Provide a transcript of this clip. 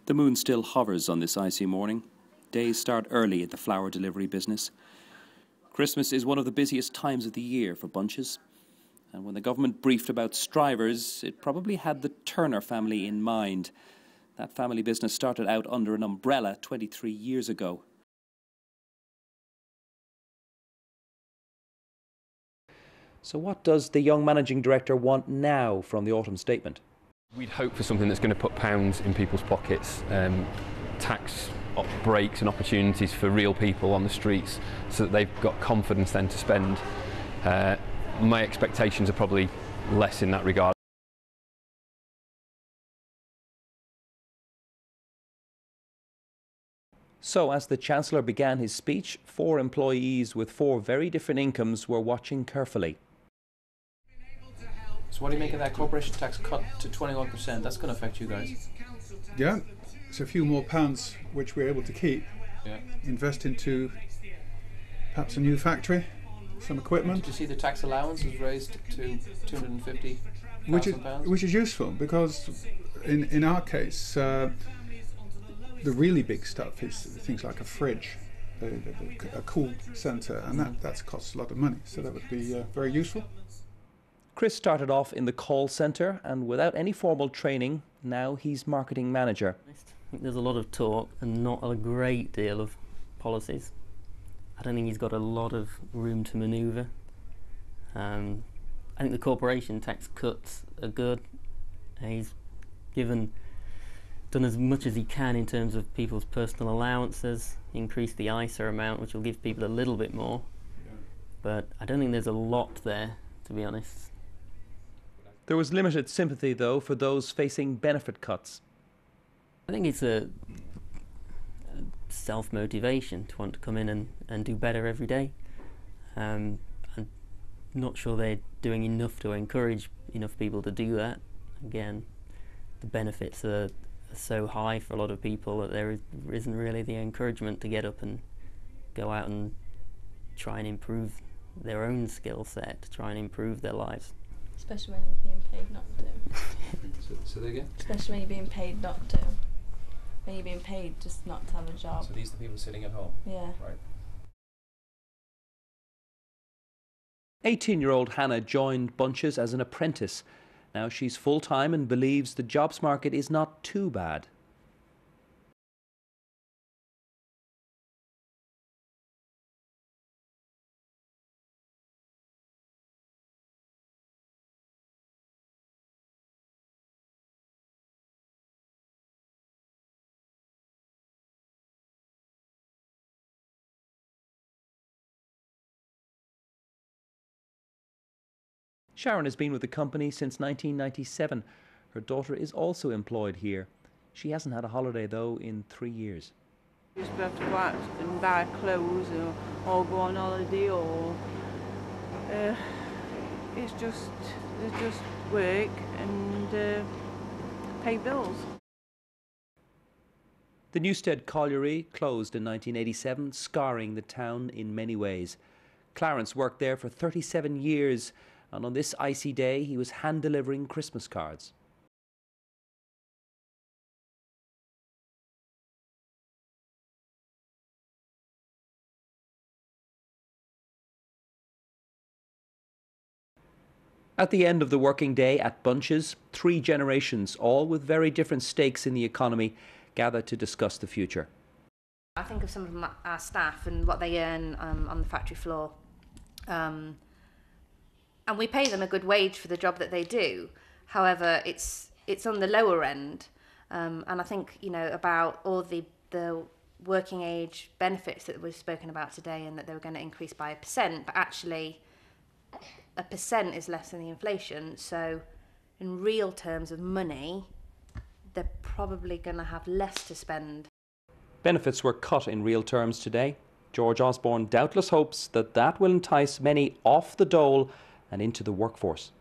The moon still hovers on this icy morning. Days start early at the flower delivery business. Christmas is one of the busiest times of the year for bunches. And when the government briefed about strivers, it probably had the Turner family in mind. That family business started out under an umbrella 23 years ago. So what does the young managing director want now from the autumn statement? We'd hope for something that's going to put pounds in people's pockets, tax breaks and opportunities for real people on the streets so that they've got confidence then to spend. My expectations are probably less in that regard. So as the Chancellor began his speech, 4 employees with 4 very different incomes were watching carefully. So what do you make of that corporation tax cut to 21%? That's going to affect you guys. Yeah, it's a few more pounds which we're able to keep. Yeah. Invest into perhaps a new factory, some equipment. Did you see the tax allowance was raised to £250,000? Which is useful because in our case, the really big stuff is things like a fridge, a cool centre, and that costs a lot of money. So that would be very useful. Chris started off in the call centre and without any formal training, now he's marketing manager. I think there's a lot of talk and not a great deal of policies. I don't think he's got a lot of room to manoeuvre. I think the corporation tax cuts are good. He's done as much as he can in terms of people's personal allowances, increased the ISA amount, which will give people a little bit more. Yeah. But I don't think there's a lot there, to be honest. There was limited sympathy, though, for those facing benefit cuts. I think it's a self-motivation to want to come in and do better every day. I'm not sure they're doing enough to encourage enough people to do that. Again, the benefits are so high for a lot of people that there isn't really the encouragement to get up and go out and try and improve their own skill set, to try and improve their lives. Especially when you're being paid not to. So there again? Especially when you're being paid not to. When you're being paid just not to have a job. So these are the people sitting at home? Yeah. Right. 18-year-old Hannah joined Bunches as an apprentice. Now she's full-time and believes the jobs market is not too bad. Sharon has been with the company since 1997. Her daughter is also employed here. She hasn't had a holiday, though, in 3 years. You used to have to go out and buy clothes or go on holiday or... it's just work and pay bills. The Newstead colliery closed in 1987, scarring the town in many ways. Clarence worked there for 37 years. And on this icy day, he was hand-delivering Christmas cards. At the end of the working day at Bunches, 3 generations, all with very different stakes in the economy, gather to discuss the future. I think of some of our staff and what they earn on the factory floor. And we pay them a good wage for the job that they do. However, it's on the lower end. And I think, about all the working age benefits that we've spoken about today and that they were going to increase by 1%, but actually 1% is less than the inflation. So in real terms of money, they're probably going to have less to spend. Benefits were cut in real terms today. George Osborne doubtless hopes that will entice many off the dole and into the workforce.